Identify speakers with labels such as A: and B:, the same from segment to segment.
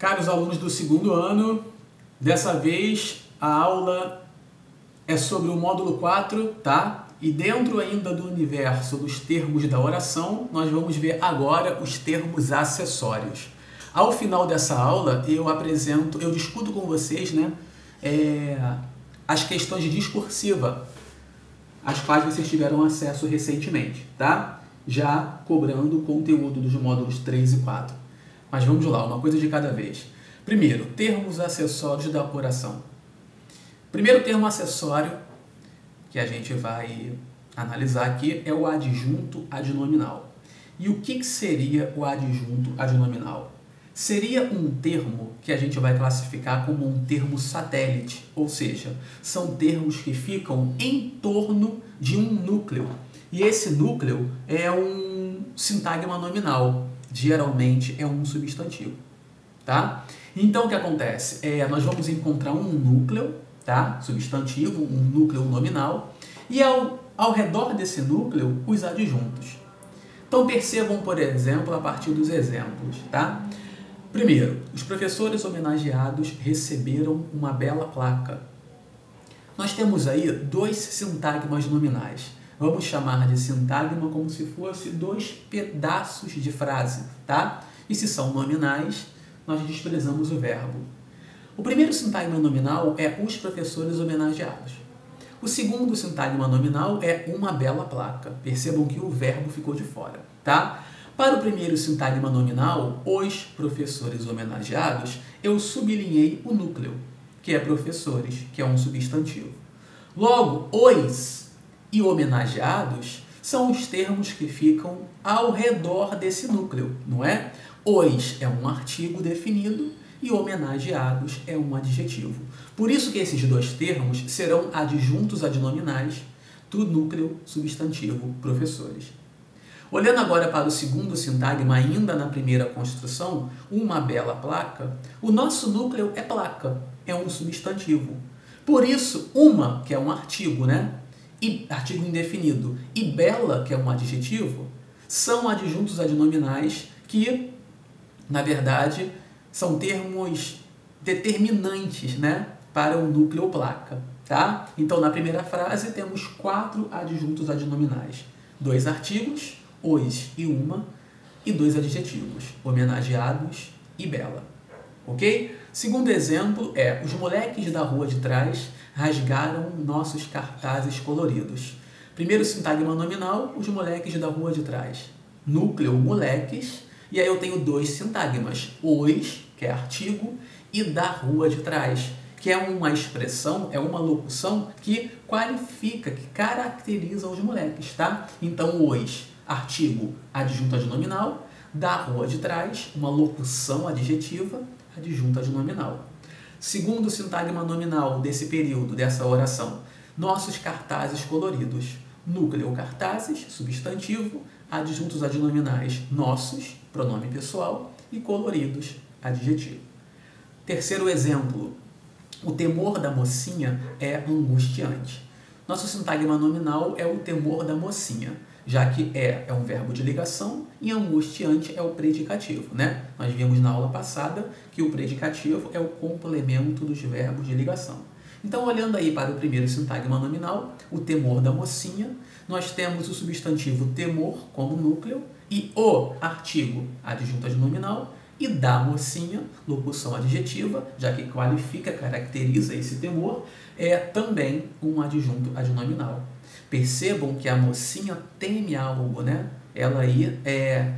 A: Caros alunos do segundo ano, dessa vez a aula é sobre o módulo 4, tá? E dentro ainda do universo dos termos da oração, nós vamos ver agora os termos acessórios. Ao final dessa aula, eu discuto com vocês, né, as questões de discursiva, às quais vocês tiveram acesso recentemente, tá? Já cobrando o conteúdo dos módulos 3 e 4. Mas vamos lá, uma coisa de cada vez. Primeiro, termos acessórios da oração. Primeiro termo acessório que a gente vai analisar aqui é o adjunto adnominal. E o que seria o adjunto adnominal? Seria um termo que a gente vai classificar como um termo satélite, ou seja, são termos que ficam em torno de um núcleo. E esse núcleo é um sintagma nominal, geralmente é um substantivo, tá? Então o que acontece? Nós vamos encontrar um núcleo, tá? Substantivo, um núcleo nominal, e ao redor desse núcleo, os adjuntos. Então percebam, por exemplo, a partir dos exemplos, tá? Primeiro, os professores homenageados receberam uma bela placa. Nós temos aí dois sintagmas nominais. Vamos chamar de sintagma como se fosse dois pedaços de frase, tá? E se são nominais, nós desprezamos o verbo. O primeiro sintagma nominal é os professores homenageados. O segundo sintagma nominal é uma bela placa. Percebam que o verbo ficou de fora, tá? Para o primeiro sintagma nominal, os professores homenageados, eu sublinhei o núcleo, que é professores, que é um substantivo. Logo, os e homenageados são os termos que ficam ao redor desse núcleo, não é? Os é um artigo definido e homenageados é um adjetivo. Por isso que esses dois termos serão adjuntos adnominais do núcleo substantivo professores. Olhando agora para o segundo sintagma, ainda na primeira construção, uma bela placa, o nosso núcleo é placa, é um substantivo. Por isso, uma, que é um artigo, né? E artigo indefinido, e bela, que é um adjetivo, são adjuntos adnominais que, na verdade, são termos determinantes, né, para o núcleo placa, tá? Então, na primeira frase, temos 4 adjuntos adnominais. 2 artigos, os e uma, e 2 adjetivos, homenageados e bela. Ok? Segundo exemplo é, os moleques da rua de trás rasgaram nossos cartazes coloridos. Primeiro sintagma nominal, os moleques da rua de trás. Núcleo, moleques, e aí eu tenho 2 sintagmas, os, que é artigo, e da rua de trás, que é uma expressão, é uma locução que qualifica, que caracteriza os moleques, tá? Então, os, artigo, adjunto adnominal, da rua de trás, uma locução adjetiva, adjunto adnominal. Segundo sintagma nominal desse período, dessa oração, nossos cartazes coloridos. Núcleo, cartazes, substantivo, adjuntos adnominais, nossos, pronome pessoal, e coloridos, adjetivo. Terceiro exemplo, o temor da mocinha é angustiante. Nosso sintagma nominal é o temor da mocinha, já que é um verbo de ligação e angustiante é o predicativo, né? Nós vimos na aula passada que o predicativo é o complemento dos verbos de ligação. Então, olhando aí para o primeiro sintagma nominal, o temor da mocinha, nós temos o substantivo temor como núcleo e o artigo adjunto adnominal e da mocinha, locução adjetiva, já que qualifica, caracteriza esse temor, é também um adjunto adnominal. Percebam que a mocinha teme algo, né? Ela aí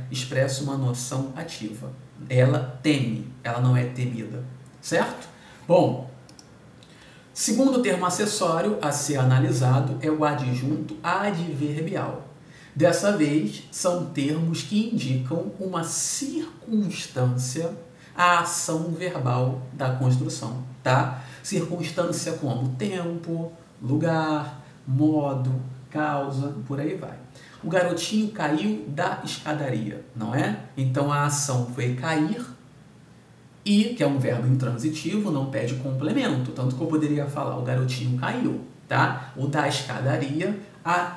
A: expressa uma noção ativa. Ela teme, ela não é temida, certo? Bom, segundo termo acessório a ser analisado é o adjunto adverbial. Dessa vez, são termos que indicam uma circunstância à ação verbal da construção, tá? Circunstância como tempo, lugar, modo, causa, por aí vai. O garotinho caiu da escadaria, não é? Então a ação foi cair e, que é um verbo intransitivo, não pede complemento. Tanto que eu poderia falar o garotinho caiu, tá? O da escadaria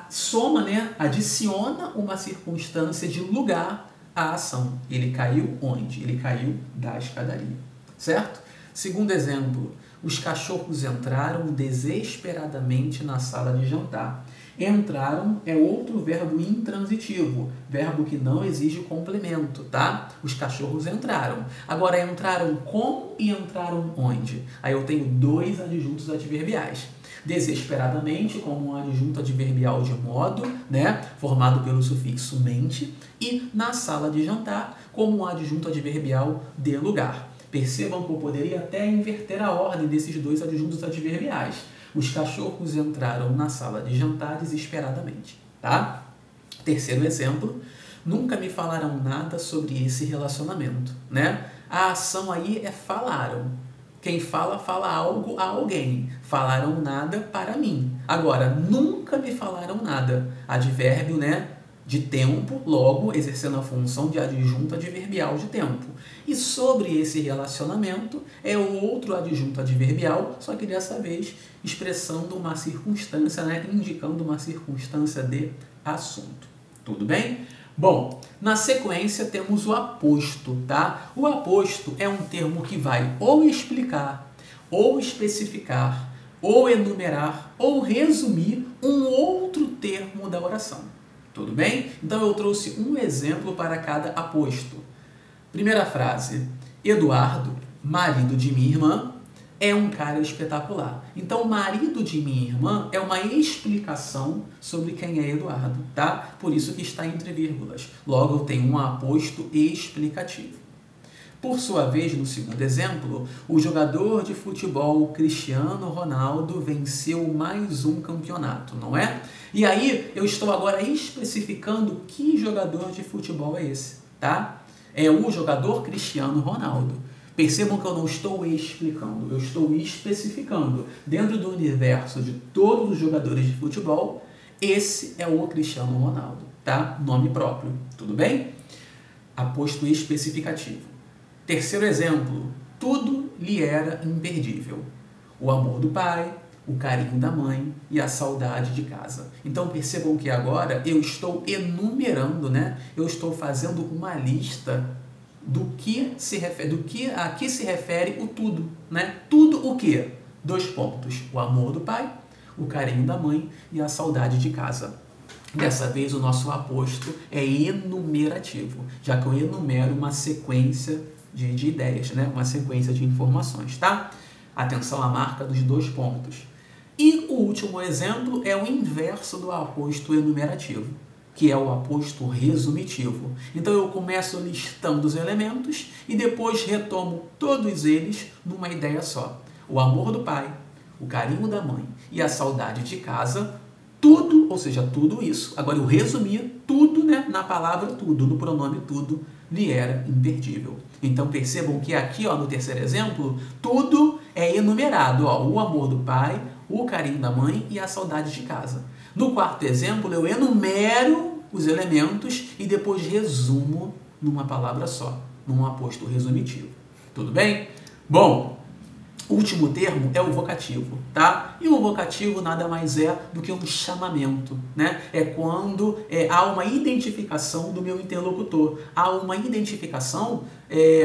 A: soma, né? Adiciona uma circunstância de lugar à ação. Ele caiu onde? Ele caiu da escadaria. certo? Segundo exemplo, os cachorros entraram desesperadamente na sala de jantar. Entraram é outro verbo intransitivo, verbo que não exige complemento, tá? Os cachorros entraram. Agora, entraram como e entraram onde? Aí eu tenho dois adjuntos adverbiais. Desesperadamente, como um adjunto adverbial de modo, né, formado pelo sufixo mente, e na sala de jantar, como um adjunto adverbial de lugar. Percebam que eu poderia até inverter a ordem desses dois adjuntos adverbiais. Os cachorros entraram na sala de jantar desesperadamente, tá? Terceiro exemplo, nunca me falaram nada sobre esse relacionamento, né? A ação aí é falaram. Quem fala, fala algo a alguém. Falaram nada para mim. Agora, nunca me falaram nada. Advérbio, né? De tempo, logo exercendo a função de adjunto adverbial de tempo. E sobre esse relacionamento é outro adjunto adverbial, só que dessa vez expressando uma circunstância, né? Indicando uma circunstância de assunto. Tudo bem? Bom, na sequência temos o aposto, tá? O aposto é um termo que vai ou explicar, ou especificar, ou enumerar, ou resumir um outro termo da oração. Tudo bem? Então eu trouxe um exemplo para cada aposto. Primeira frase: Eduardo, marido de minha irmã, é um cara espetacular. Então, marido de minha irmã é uma explicação sobre quem é Eduardo, tá? Por isso que está entre vírgulas. Logo, eu tenho um aposto explicativo. Por sua vez, no segundo exemplo, o jogador de futebol Cristiano Ronaldo venceu mais um campeonato, não é? E aí, eu estou agora especificando que jogador de futebol é esse, tá? É o jogador Cristiano Ronaldo. Percebam que eu não estou explicando, eu estou especificando. Dentro do universo de todos os jogadores de futebol, esse é o Cristiano Ronaldo, tá? Nome próprio, tudo bem? Aposto especificativo. Terceiro exemplo, tudo lhe era imperdível. O amor do pai, o carinho da mãe e a saudade de casa. Então percebam que agora eu estou enumerando, né? Eu estou fazendo uma lista do que se refere, a que se refere o tudo, né? Tudo o quê? 2 pontos. O amor do pai, o carinho da mãe e a saudade de casa. Dessa vez o nosso aposto é enumerativo, já que eu enumero uma sequência de ideias, né? Uma sequência de informações, tá? Atenção à marca dos 2 pontos. E o último exemplo é o inverso do aposto enumerativo, que é o aposto resumitivo. Então eu começo listando os elementos e depois retomo todos eles numa ideia só. O amor do pai, o carinho da mãe e a saudade de casa, tudo, ou seja, tudo isso. Agora eu resumi tudo, né, na palavra tudo, no pronome tudo, lhe era imperdível. Então percebam que aqui, ó, no terceiro exemplo, tudo é enumerado. Ó, o amor do pai, o carinho da mãe e a saudade de casa. No quarto exemplo, eu enumero os elementos e depois resumo numa palavra só, num aposto resumitivo. Tudo bem? Bom, o último termo é o vocativo, tá? E o vocativo nada mais é do que um chamamento, né? É quando há uma identificação do meu interlocutor, há uma identificação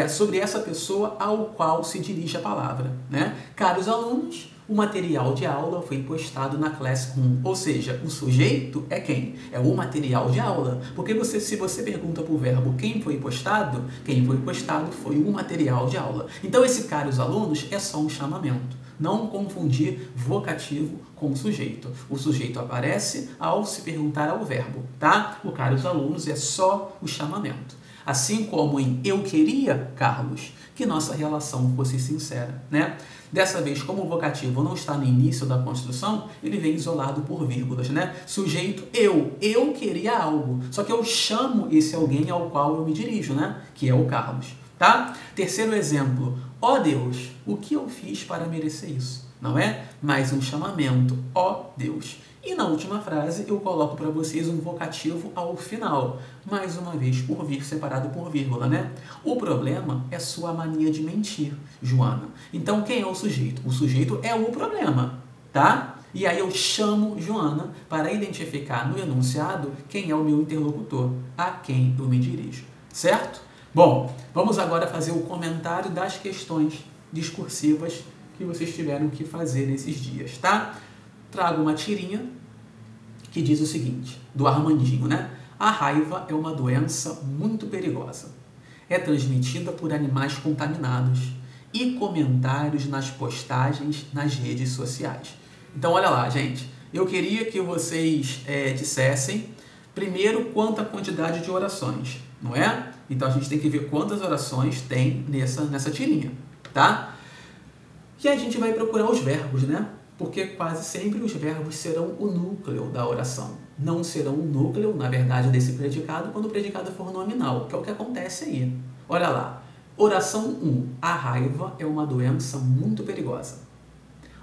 A: sobre essa pessoa ao qual se dirige a palavra, né? Caros alunos, o material de aula foi postado na Classroom, ou seja, o sujeito é quem? É o material de aula, porque se você pergunta para o verbo quem foi postado foi o material de aula. Então esse caros alunos é só um chamamento. Não confundir vocativo com sujeito. O sujeito aparece ao se perguntar ao verbo, tá? O caros alunos é só o chamamento. Assim como em eu queria, Carlos, que nossa relação fosse sincera, né? Dessa vez, como o vocativo não está no início da construção, ele vem isolado por vírgulas, né? Sujeito, eu queria algo, só que eu chamo esse alguém ao qual eu me dirijo, né? Que é o Carlos, tá? Terceiro exemplo, ó Deus, o que eu fiz para merecer isso? Não é? Mais um chamamento, ó Deus. E na última frase eu coloco para vocês um vocativo ao final, mais uma vez separado por vírgula, né? O problema é sua mania de mentir, Joana. Então quem é o sujeito? O sujeito é o problema, tá? E aí eu chamo Joana para identificar no enunciado quem é o meu interlocutor, a quem eu me dirijo, certo? Bom, Vamos agora fazer o comentário das questões discursivas que vocês tiveram que fazer nesses dias, tá? Trago uma tirinha que diz o seguinte, do Armandinho, né? A raiva é uma doença muito perigosa. É transmitida por animais contaminados e comentários nas postagens nas redes sociais. Então, olha lá, gente. Eu queria que vocês dissessem, primeiro, quanta quantidade de orações, não é? Então, a gente tem que ver quantas orações tem nessa tirinha, tá? E a gente vai procurar os verbos, né? Porque quase sempre os verbos serão o núcleo da oração. Não serão o núcleo, na verdade, desse predicado quando o predicado for nominal, que é o que acontece aí. Olha lá. Oração 1. A raiva é uma doença muito perigosa.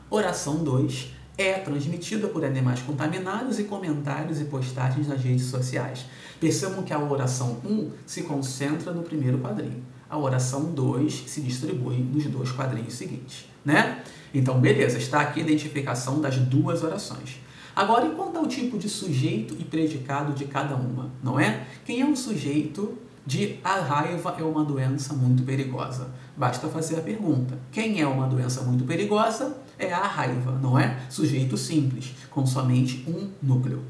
A: Oração 2. É transmitida por animais contaminados e comentários e postagens nas redes sociais. Percebam que a oração 1 se concentra no primeiro quadrinho. A oração 2 se distribui nos dois quadrinhos seguintes, né? Então, beleza, está aqui a identificação das duas orações. Agora, e quanto ao tipo de sujeito e predicado de cada uma, não é? Quem é o sujeito de a raiva é uma doença muito perigosa? Basta fazer a pergunta. Quem é uma doença muito perigosa? É a raiva, não é? Sujeito simples, com somente um núcleo.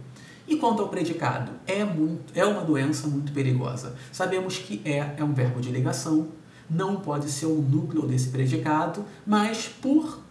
A: E quanto ao predicado? É uma doença muito perigosa. Sabemos que é um verbo de ligação, não pode ser o núcleo desse predicado, mas por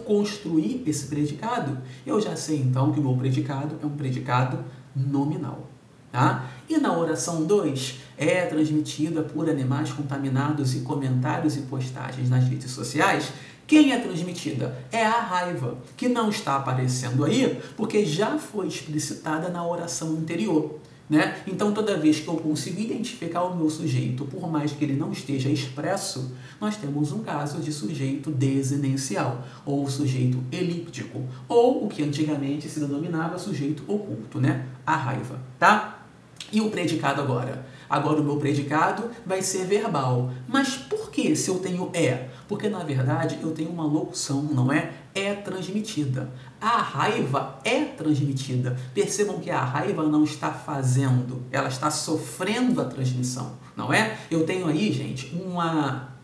A: construir esse predicado, eu já sei então que o meu predicado é um predicado nominal. Tá? E na oração 2, é transmitida por animais contaminados e comentários e postagens nas redes sociais. Quem é transmitida? É a raiva, que não está aparecendo aí, porque já foi explicitada na oração anterior. Né? Então, toda vez que eu consigo identificar o meu sujeito, por mais que ele não esteja expresso, nós temos um caso de sujeito desinencial, ou sujeito elíptico, ou o que antigamente se denominava sujeito oculto, né? A raiva, tá? E o predicado agora? Agora o meu predicado vai ser verbal. Mas por que se eu tenho é? Porque, na verdade, eu tenho uma locução, não é? É transmitida. A raiva é transmitida. Percebam que a raiva não está fazendo, ela está sofrendo a transmissão, não é? Eu tenho aí, gente,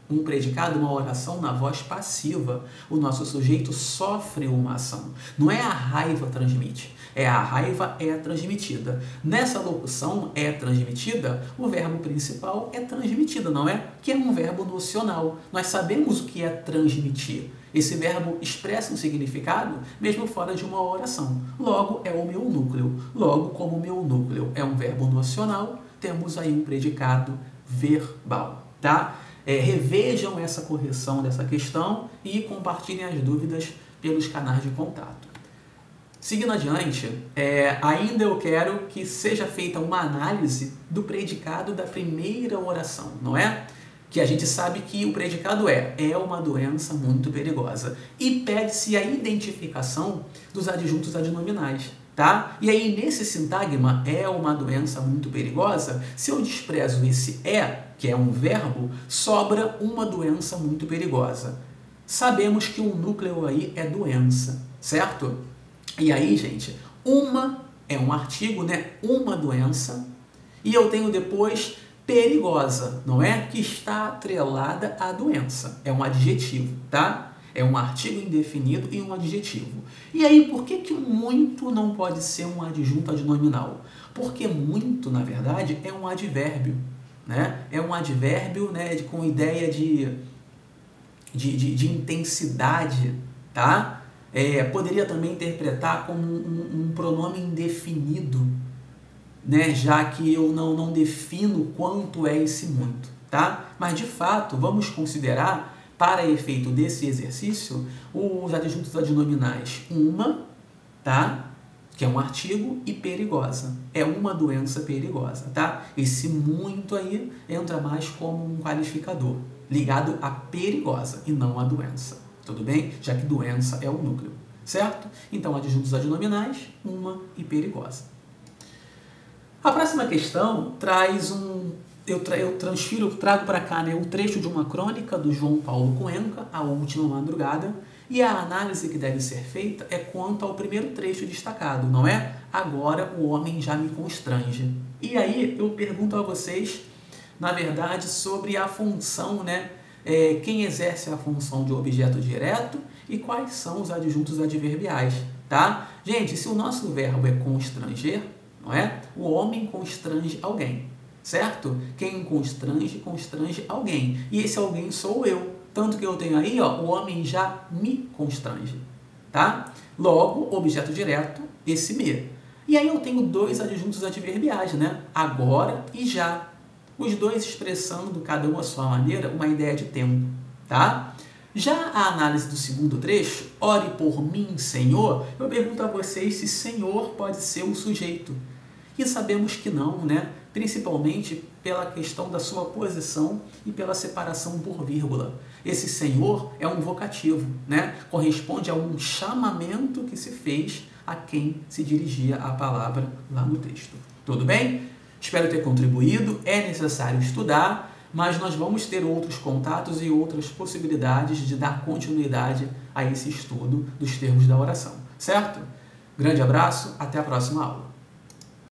A: um predicado, uma oração na voz passiva. O nosso sujeito sofre uma ação. Não é a raiva transmite, é a raiva é transmitida. Nessa locução é transmitida, o verbo principal é transmitida, não é? Que é um verbo nocional. Nós sabemos o que é transmitir. Esse verbo expressa um significado mesmo fora de uma oração. Logo, é o meu núcleo. Logo, como o meu núcleo é um verbo nocional, temos aí um predicado verbal, tá? Revejam essa correção dessa questão e compartilhem as dúvidas pelos canais de contato. Seguindo adiante, ainda eu quero que seja feita uma análise do predicado da primeira oração, não é? Que a gente sabe que o predicado é uma doença muito perigosa. E pede-se a identificação dos adjuntos adnominais, tá? E aí, nesse sintagma, é uma doença muito perigosa, se eu desprezo esse que é um verbo, sobra uma doença muito perigosa. Sabemos que o núcleo aí é doença, certo? E aí, gente, uma é um artigo, né? Uma doença. E eu tenho depois perigosa, não é? Que está atrelada à doença. É um adjetivo, tá? É um artigo indefinido e um adjetivo. E aí, por que muito não pode ser um adjunto adnominal? Porque muito, na verdade, é um advérbio, né? É um advérbio, né, com ideia de intensidade, tá? Poderia também interpretar como um pronome indefinido, né? Já que eu não defino quanto é esse muito, tá? Mas, de fato, vamos considerar, para efeito desse exercício, os adjuntos adnominais uma, tá? Que é um artigo, e perigosa. É uma doença perigosa, tá? Esse muito aí entra mais como um qualificador, ligado a perigosa e não a doença. Tudo bem? Já que doença é o núcleo, certo? Então, adjuntos adnominais, uma e perigosa. A próxima questão traz eu trago para cá, né, um trecho de uma crônica do João Paulo Cuenca, A Última Madrugada, e a análise que deve ser feita é quanto ao primeiro trecho destacado, não é? Agora o homem já me constrange. E aí eu pergunto a vocês, na verdade, sobre a função, né? Quem exerce a função de objeto direto e quais são os adjuntos adverbiais, tá? Gente, se o nosso verbo é constranger, não é? O homem constrange alguém, certo? Quem constrange, constrange alguém. E esse alguém sou eu. Tanto que eu tenho aí, ó, o homem já me constrange, tá? Logo, objeto direto, esse me. E aí eu tenho dois adjuntos adverbiais, né? Agora e já. Os dois expressando, cada um à sua maneira, uma ideia de tempo, tá? Já a análise do segundo trecho, ore por mim, Senhor, eu pergunto a vocês se Senhor pode ser o sujeito. E sabemos que não, né? Principalmente pela questão da sua posição e pela separação por vírgula. Esse Senhor é um vocativo, né? Corresponde a um chamamento que se fez a quem se dirigia a palavra lá no texto. Tudo bem? Espero ter contribuído. É necessário estudar, mas nós vamos ter outros contatos e outras possibilidades de dar continuidade a esse estudo dos termos da oração, certo? Grande abraço, até a próxima aula.